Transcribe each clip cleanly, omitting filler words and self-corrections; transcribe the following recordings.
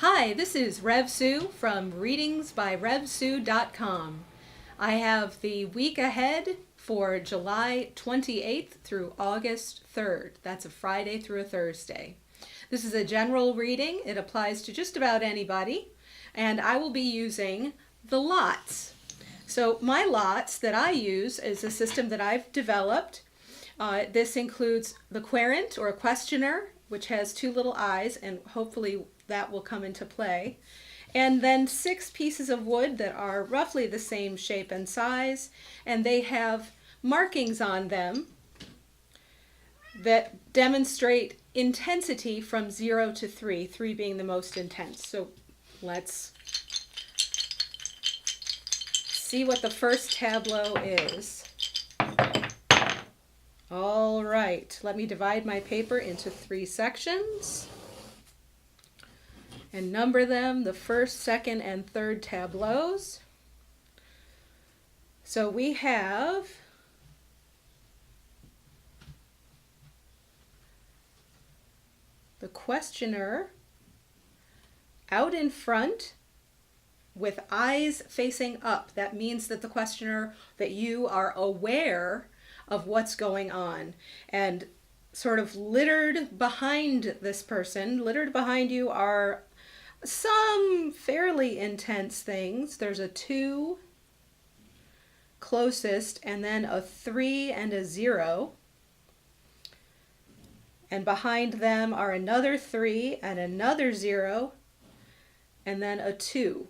Hi, this is Rev Sue from readingsbyrevsue.com. I have the week ahead for July 28th through August 3rd. That's a Friday through a Thursday. This is a general reading. It applies to just about anybody, and I will be using the lots. So my lots that I use is a system that I've developed. This includes the querent or questioner, which has two little eyes, and hopefully that will come into play. And then 6 pieces of wood that are roughly the same shape and size, and they have markings on them that demonstrate intensity from 0 to 3, 3 being the most intense. So let's see what the first tableau is. All right, let me divide my paper into 3 sections and number them, the first, second, and third tableaus. So we have the questioner out in front with eyes facing up. That means that the questioner, that you are aware of what's going on. And sort of littered behind this person, littered behind you are some fairly intense things. There's a 2 closest, and then a 3 and a 0. And behind them are another 3 and another 0, and then a 2.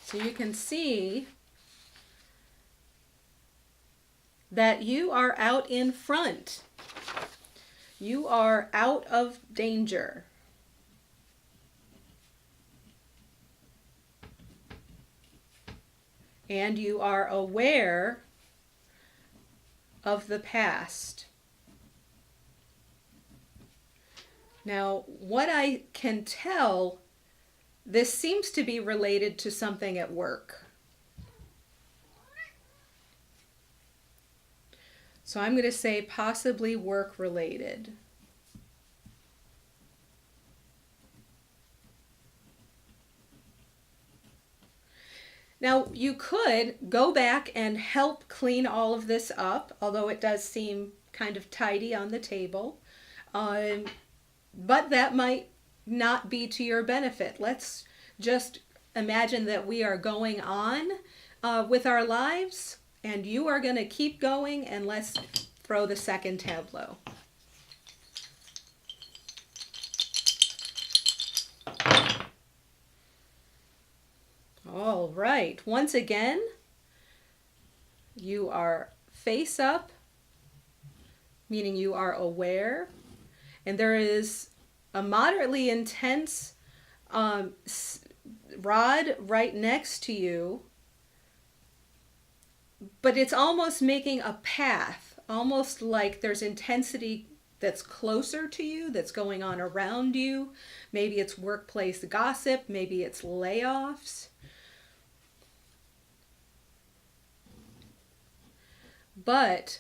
So you can see that you are out in front. You are out of danger. And you are aware of the past. Now, what I can tell, this seems to be related to something at work. So I'm going to say possibly work related. Now, you could go back and help clean all of this up, although it does seem kind of tidy on the table. But that might not be to your benefit. Let's just imagine that we are going on with our lives, and you are going to keep going, and let's throw the second tableau. All right, once again, you are face up, meaning you are aware, and there is a moderately intense rod right next to you, but it's almost making a path, almost like there's intensity that's closer to you, that's going on around you. Maybe it's workplace gossip, maybe it's layoffs. But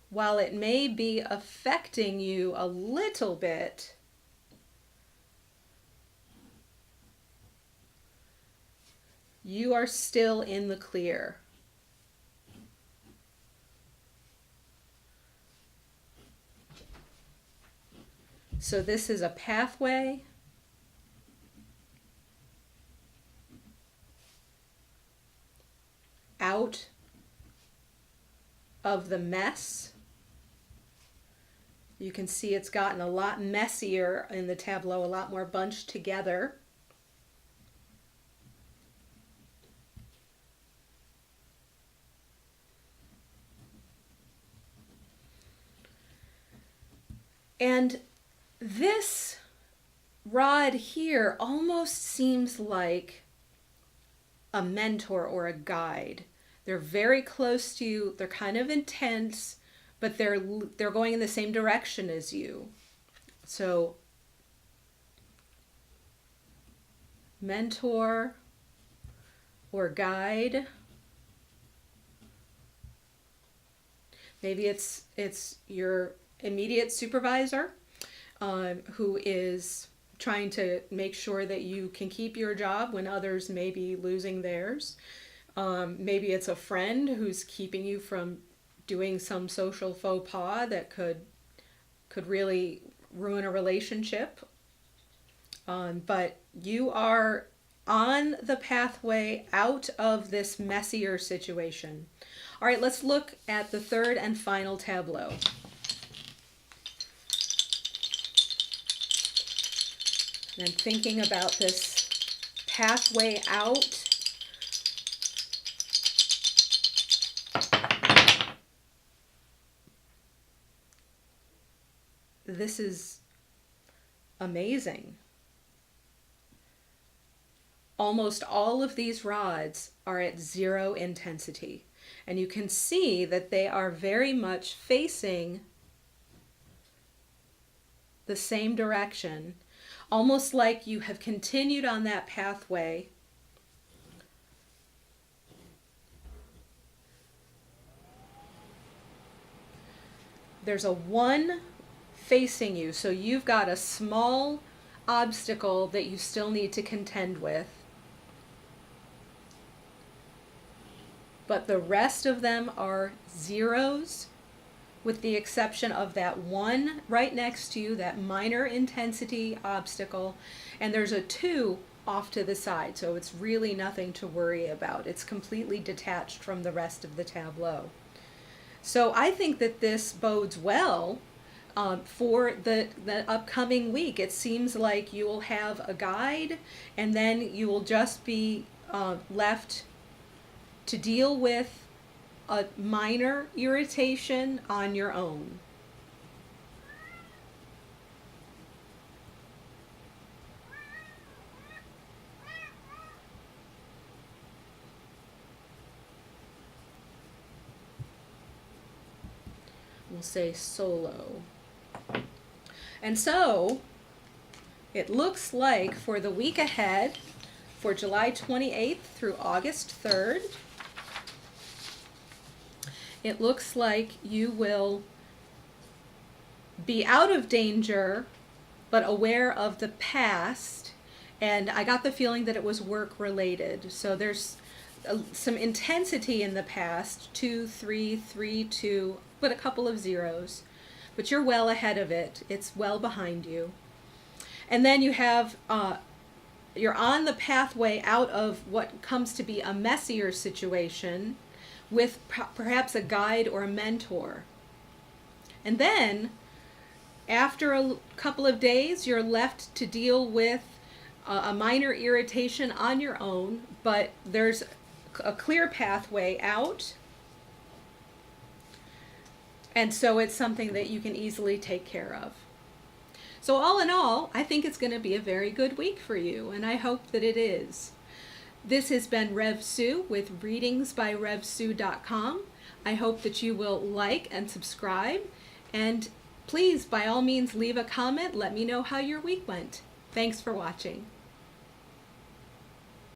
while it may be affecting you a little bit, you are still in the clear. So this is a pathway. Out of the mess. You can see it's gotten a lot messier in the tableau, a lot more bunched together. And this rod here almost seems like a mentor or a guide. They're very close to you. They're kind of intense, but they're going in the same direction as you. So mentor or guide. Maybe it's your immediate supervisor. who is trying to make sure that you can keep your job when others may be losing theirs. Maybe it's a friend who's keeping you from doing some social faux pas that could really ruin a relationship. But you are on the pathway out of this messier situation. All right, let's look at the third and final tableau. And I'm thinking about this pathway out. This is amazing. Almost all of these rods are at 0 intensity. And you can see that they are very much facing the same direction, almost like you have continued on that pathway. There's a 1 facing you, so you've got a small obstacle that you still need to contend with. But the rest of them are zeros, with the exception of that 1 right next to you, that minor intensity obstacle, and there's a 2 off to the side, so it's really nothing to worry about. It's completely detached from the rest of the tableau. So I think that this bodes well for the upcoming week. It seems like you will have a guide, and then you will just be left to deal with a minor irritation on your own. We'll say solo. And so it looks like for the week ahead, for July 28th through August 3rd, it looks like you will be out of danger, but aware of the past. And I got the feeling that it was work related. So there's some intensity in the past, 2, 3, 3, 2, but a couple of zeros. But you're well ahead of it. It's well behind you. And then you have, you're on the pathway out of what comes to be a messier situation with perhaps a guide or a mentor. And then, after a couple of days, you're left to deal with a minor irritation on your own, but there's a clear pathway out. And so it's something that you can easily take care of. So all in all, I think it's going to be a very good week for you, and I hope that it is. This has been Rev Sue with readingsbyrevsue.com. I hope that you will like and subscribe, and please, by all means, leave a comment. Let me know how your week went. Thanks for watching.